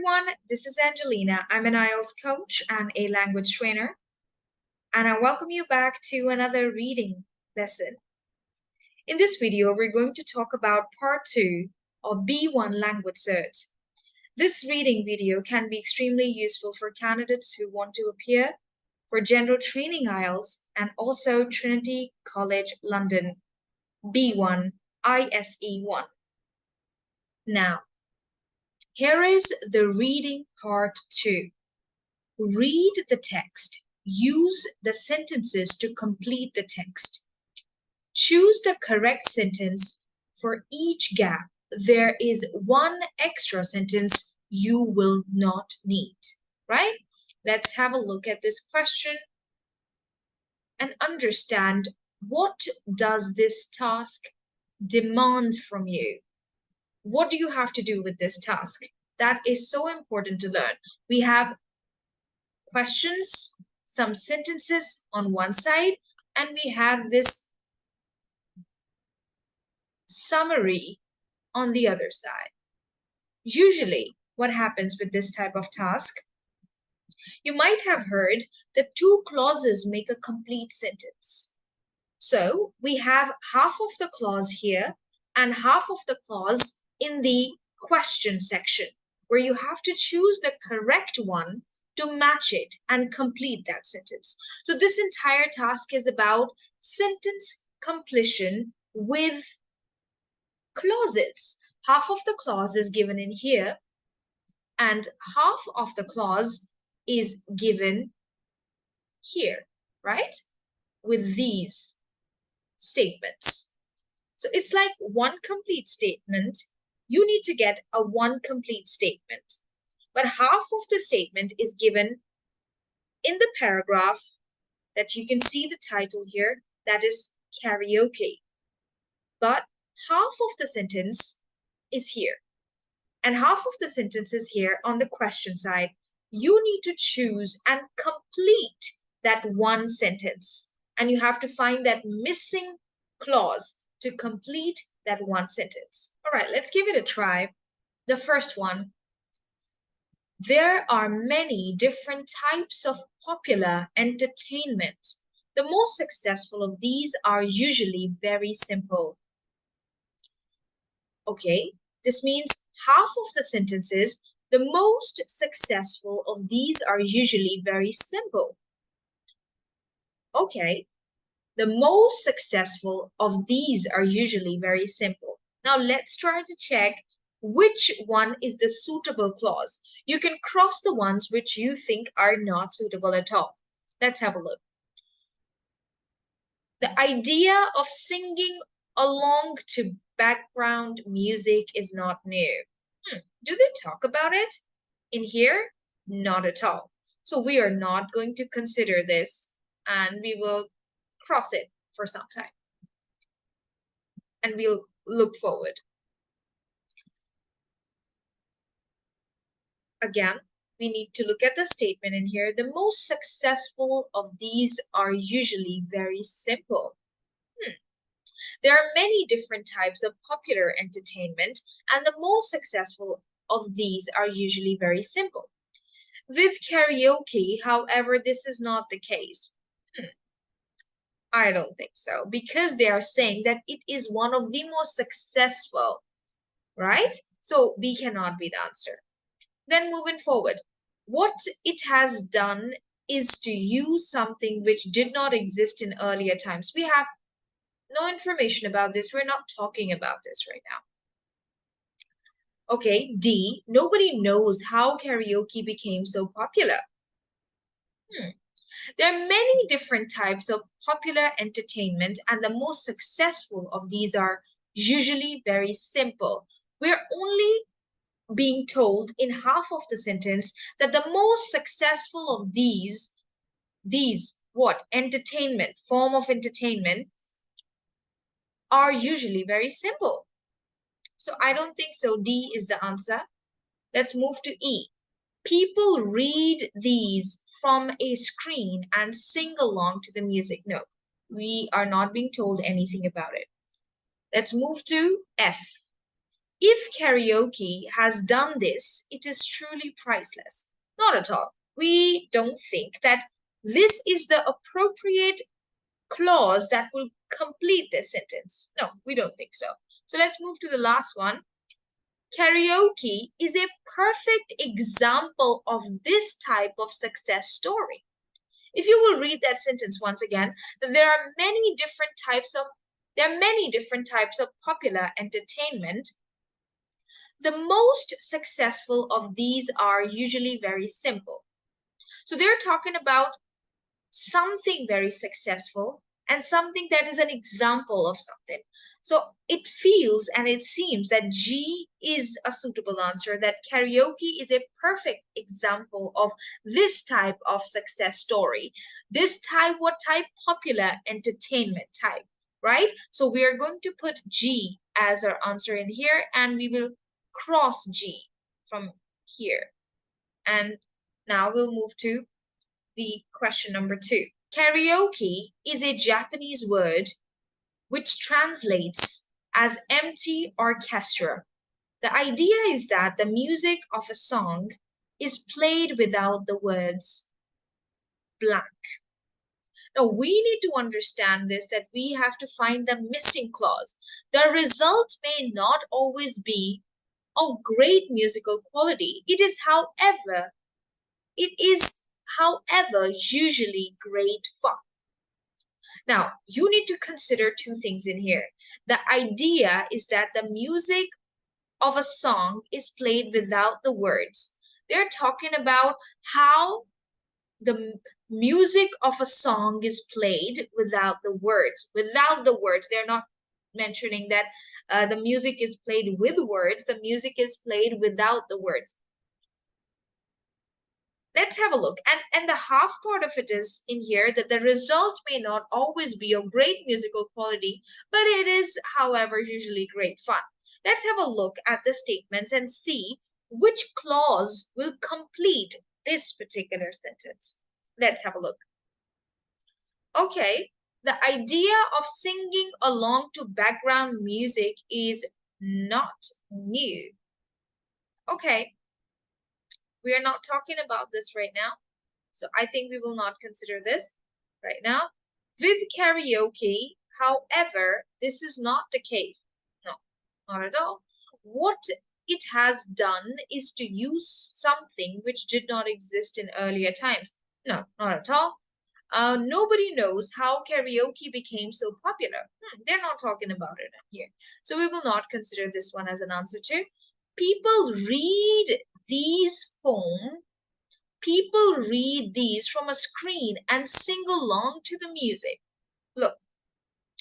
everyone, this is Angelina. I'm an IELTS coach and a language trainer, and I welcome you back to another reading lesson. In this video, we're going to talk about part 2 of B1 LanguageCert. This reading video can be extremely useful for candidates who want to appear for General Training IELTS and also Trinity College London B1 ISE1. Now, here is the reading part 2. Read the text. Use the sentences to complete the text. Choose the correct sentence for each gap. There is one extra sentence you will not need, right? Let's have a look at this question and understand what does this task demand from you. What do you have to do with this task? That is so important to learn. We have questions, some sentences on one side, and we have this summary on the other side. Usually, what happens with this type of task? You might have heard that 2 clauses make a complete sentence. So, we have half of the clause here and half of the clause in the question section, where you have to choose the correct one to match it and complete that sentence. So this entire task is about sentence completion with clauses. Half of the clause is given in here, and half of the clause is given here, right? With these statements. So it's like one complete statement. You need to get a one complete statement. But half of the statement is given in the paragraph that you can see the title here, that is karaoke. But half of the sentence is here. And half of the sentence is here on the question side. You need to choose and complete that one sentence. And you have to find that missing clause to complete that one sentence. All right, let's give it a try. The first one. There are many different types of popular entertainment. The most successful of these are usually very simple. Okay, this means half of the sentences, the most successful of these are usually very simple. Okay, the most successful of these are usually very simple. Now let's try to check which one is the suitable clause. You can cross the ones which you think are not suitable at all. Let's have a look. The idea of singing along to background music is not new. Do they talk about it in here? Not at all. So we are not going to consider this, and we will cross it for some time. And we'll look forward. Again, we need to look at the statement in here. The most successful of these are usually very simple. There are many different types of popular entertainment, and the most successful of these are usually very simple. With karaoke, however, this is not the case. I don't think so, because they are saying that it is one of the most successful, right? So B cannot be the answer. Then moving forward, what it has done is to use something which did not exist in earlier times. We have no information about this. We're not talking about this right now. Okay, D, nobody knows how karaoke became so popular. There are many different types of popular entertainment, and the most successful of these are usually very simple. We're only being told in half of the sentence that the most successful of these what? Entertainment, form of entertainment, are usually very simple. So I don't think so. D is the answer. Let's move to E. People read these from a screen and sing along to the music. No, we are not being told anything about it. Let's move to F. If karaoke has done this, it is truly priceless. Not at all. We don't think that this is the appropriate clause that will complete this sentence. No, we don't think so. So let's move to the last one. Karaoke is a perfect example of this type of success story. If you will read that sentence once again, that there are many different types of popular entertainment. The most successful of these are usually very simple. So they're talking about something very successful and something that is an example of something. So it feels and it seems that G is a suitable answer, that karaoke is a perfect example of this type of success story. This type, what type? Popular entertainment type, right? So we are going to put G as our answer in here, and we will cross G from here. And now we'll move to the question number 2. Karaoke is a Japanese word which translates as empty orchestra. The idea is that the music of a song is played without the words blank. Now, we need to understand this, that we have to find the missing clause. The result may not always be of great musical quality. It is, however, usually great fun. Now, you need to consider 2 things in here. The idea is that the music of a song is played without the words. They're talking about how the music of a song is played without the words. Without the words. They're not mentioning that the music is played with words. The music is played without the words. Let's have a look. And the half part of it is in here, that the result may not always be of great musical quality, but it is, however, usually great fun. Let's have a look at the statements and see which clause will complete this particular sentence. Let's have a look. Okay, the idea of singing along to background music is not new. Okay, we are not talking about this right now, so I think we will not consider this right now. With karaoke, however, this is not the case. No, not at all. What it has done is to use something which did not exist in earlier times. No, not at all. Nobody knows how karaoke became so popular. They're not talking about it here. So we will not consider this one as an answer too. People read these from a screen and sing along to the music. Look,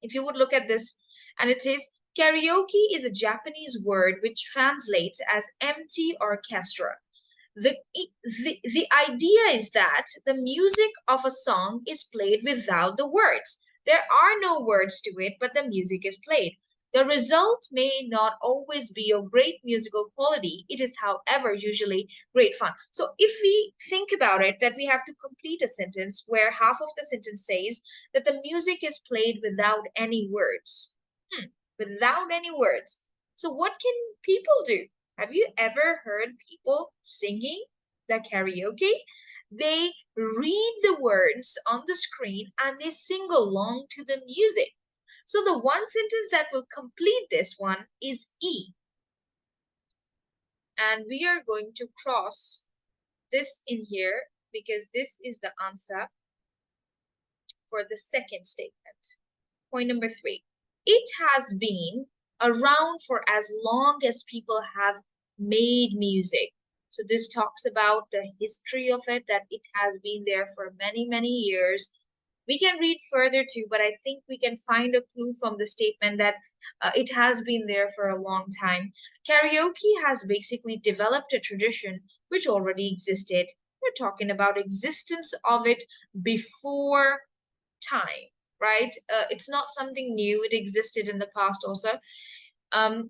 if you would look at this, and it says, karaoke is a Japanese word which translates as empty orchestra. The idea is that the music of a song is played without the words. There are no words to it, but the music is played. The result may not always be of great musical quality. It is, however, usually great fun. So if we think about it, that we have to complete a sentence where half of the sentence says that the music is played without any words. Without any words. So what can people do? Have you ever heard people singing the karaoke? They read the words on the screen and they sing along to the music. So the one sentence that will complete this one is E. And we are going to cross this in here because this is the answer for the second statement. Point number 3. It has been around for as long as people have made music. So this talks about the history of it, that it has been there for many, many years. We can read further too, but I think we can find a clue from the statement that it has been there for a long time. Karaoke has basically developed a tradition which already existed. We're talking about existence of it before time, right? It's not something new. It existed in the past also.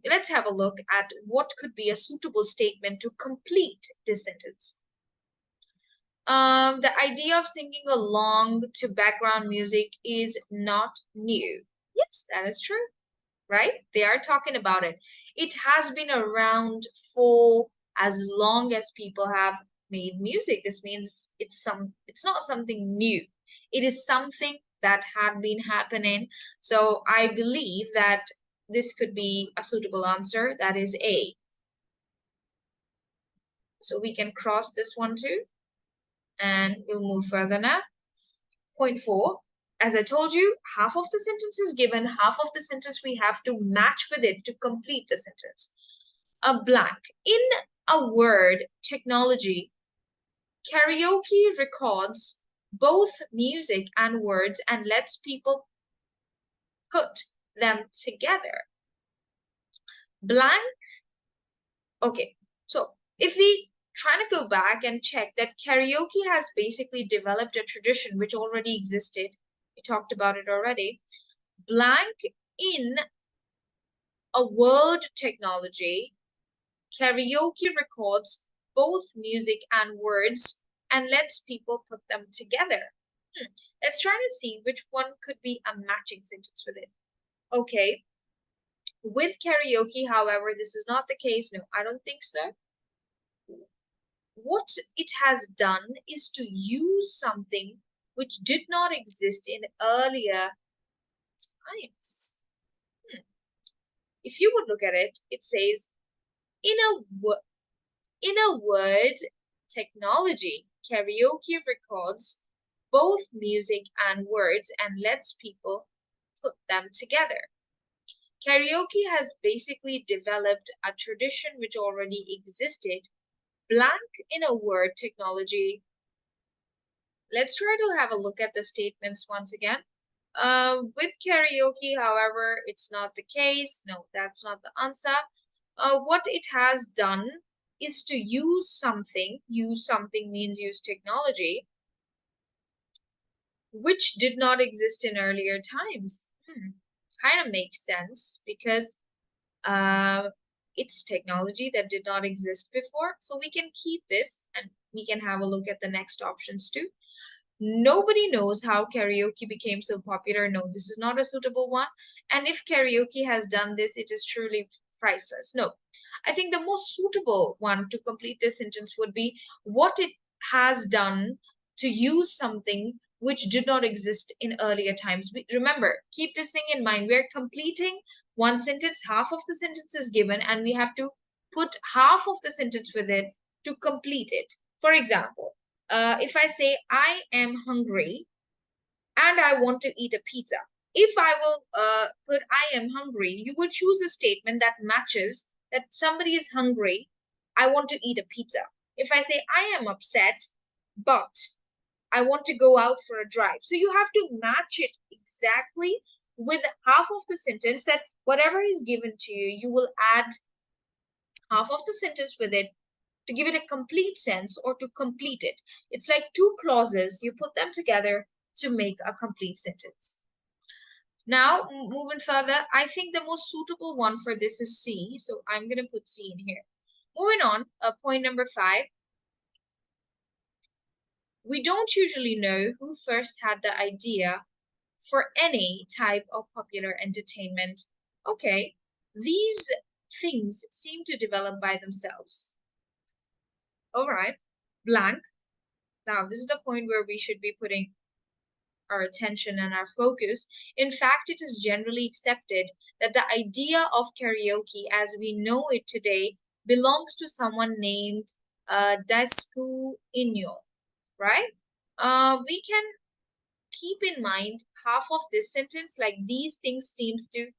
Let's have a look at what could be a suitable statement to complete this sentence. The idea of singing along to background music is not new. Yes, that is true. right? They are talking about it. It has been around for as long as people have made music. This means it's not something new. It is something that had been happening. So I believe that this could be a suitable answer. That is A. So we can cross this one too, and we'll move further now. Point 4. As I told you, half of the sentence is given, half of the sentence we have to match with it to complete the sentence. A blank. In a word technology, karaoke records both music and words and lets people put them together. Blank. Okay, so if we try to go back and check that karaoke has basically developed a tradition which already existed. We talked about it already. Blank. In a word technology, karaoke records both music and words and lets people put them together. Let's try to see which one could be a matching sentence with it. Okay. With karaoke, however, this is not the case. No, I don't think so. What it has done is to use something which did not exist in earlier times. If you would look at it, it says, in a word technology, karaoke records both music and words and lets people put them together. Karaoke has basically developed a tradition which already existed. Blank in a word technology. Let's try to have a look at the statements once again. With karaoke, however, it's not the case. No, that's not the answer. What it has done is to use something. Use something means use technology, which did not exist in earlier times. Kind of makes sense because it's technology that did not exist before. So we can keep this and we can have a look at the next options too. Nobody knows how karaoke became so popular. No, this is not a suitable one. And if karaoke has done this, it is truly priceless. No, I think the most suitable one to complete this sentence would be what it has done to use something which did not exist in earlier times. Remember, keep this thing in mind. We're completing one sentence, half of the sentence is given, and we have to put half of the sentence with it to complete it. For example, if I say, I am hungry and I want to eat a pizza. If I will put I am hungry, you will choose a statement that matches that somebody is hungry, I want to eat a pizza. If I say, I am upset, but I want to go out for a drive. So you have to match it exactly with half of the sentence, that whatever is given to you, you will add half of the sentence with it to give it a complete sense or to complete it. It's like two clauses, you put them together to make a complete sentence. Now, moving further, I think the most suitable one for this is C. So I'm going to put C in here. Moving on, point number 5. We don't usually know who first had the idea for any type of popular entertainment. Okay, these things seem to develop by themselves. All right, blank. Now, this is the point where we should be putting our attention and our focus. In fact, it is generally accepted that the idea of karaoke as we know it today belongs to someone named Daisuke Inyo, right? We can keep in mind half of this sentence, like these things seems to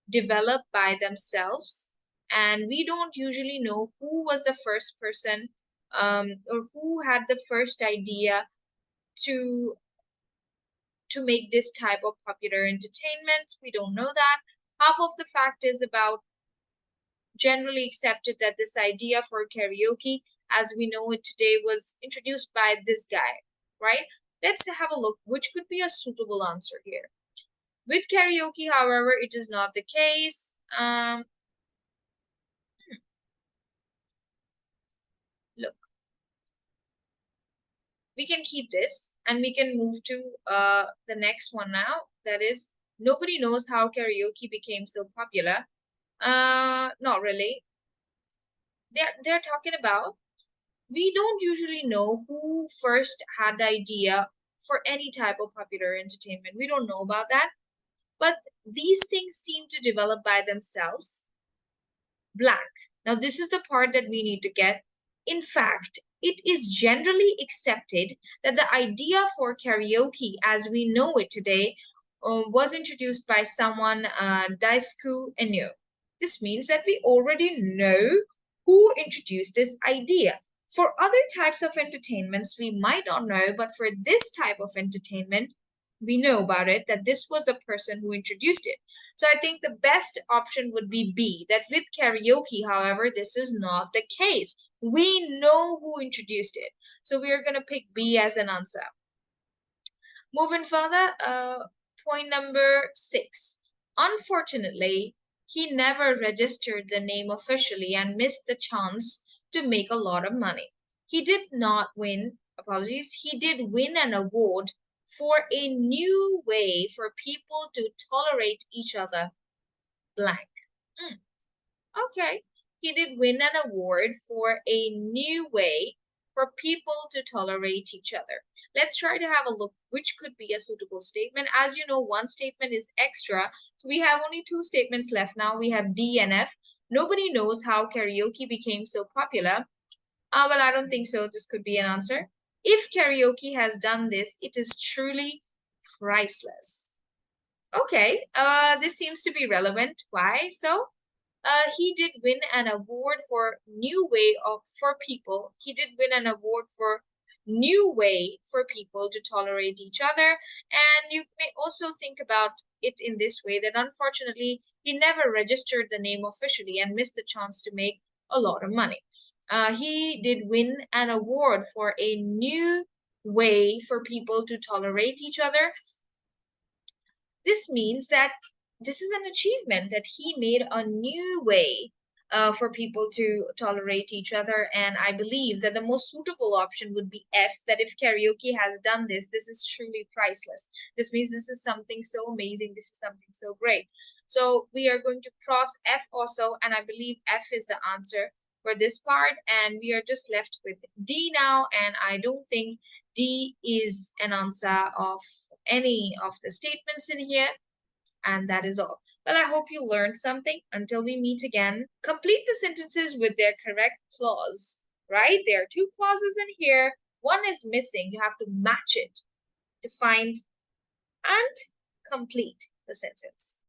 develop by themselves, and we don't usually know who was the first person or who had the first idea to make this type of popular entertainment. We don't know that. Half of the fact is about generally accepted that this idea for karaoke as we know it today was introduced by this guy, right? Let's have a look which could be a suitable answer here. With karaoke, however, it is not the case. Look, we can keep this and we can move to the next one now. That is, Nobody knows how karaoke became so popular. Not really. They're talking about, we don't usually know who first had the idea for any type of popular entertainment. We don't know about that. But these things seem to develop by themselves. Blank. Now, this is the part that we need to get. In fact, it is generally accepted that the idea for karaoke as we know it today was introduced by someone, Daisuke Inu. This means that we already know who introduced this idea. For other types of entertainments, we might not know, but for this type of entertainment, we know about it, that this was the person who introduced it. So I think the best option would be B, that with karaoke, however, this is not the case. We know who introduced it. So we are going to pick B as an answer. Moving further, point number 6. Unfortunately, he never registered the name officially and missed the chance to make a lot of money. He did not win, apologies, he did win an award for a new way for people to tolerate each other. Blank. Okay. He did win an award for a new way for people to tolerate each other. Let's try to have a look which could be a suitable statement. As you know, one statement is extra. So we have only 2 statements left now. We have D and F. Nobody knows how karaoke became so popular. Well, I don't think so. This could be an answer. If karaoke has done this, it is truly priceless. Okay, this seems to be relevant. Why? So, he did win an award for new way of for people. He did win an award for new way for people to tolerate each other. And you may also think about it in this way, that unfortunately he never registered the name officially and missed the chance to make a lot of money. He did win an award for a new way for people to tolerate each other. This means that this is an achievement, that he made a new way for people to tolerate each other. And I believe that the most suitable option would be F, that if karaoke has done this, this is truly priceless. This means this is something so amazing. This is something so great. So we are going to cross F also, and I believe F is the answer for this part. And we are just left with D now, and I don't think D is an answer of any of the statements in here. And that is all. Well, I hope you learned something. Until we meet again, complete the sentences with their correct clause, right? There are 2 clauses in here. One is missing. You have to match it to find and complete the sentence.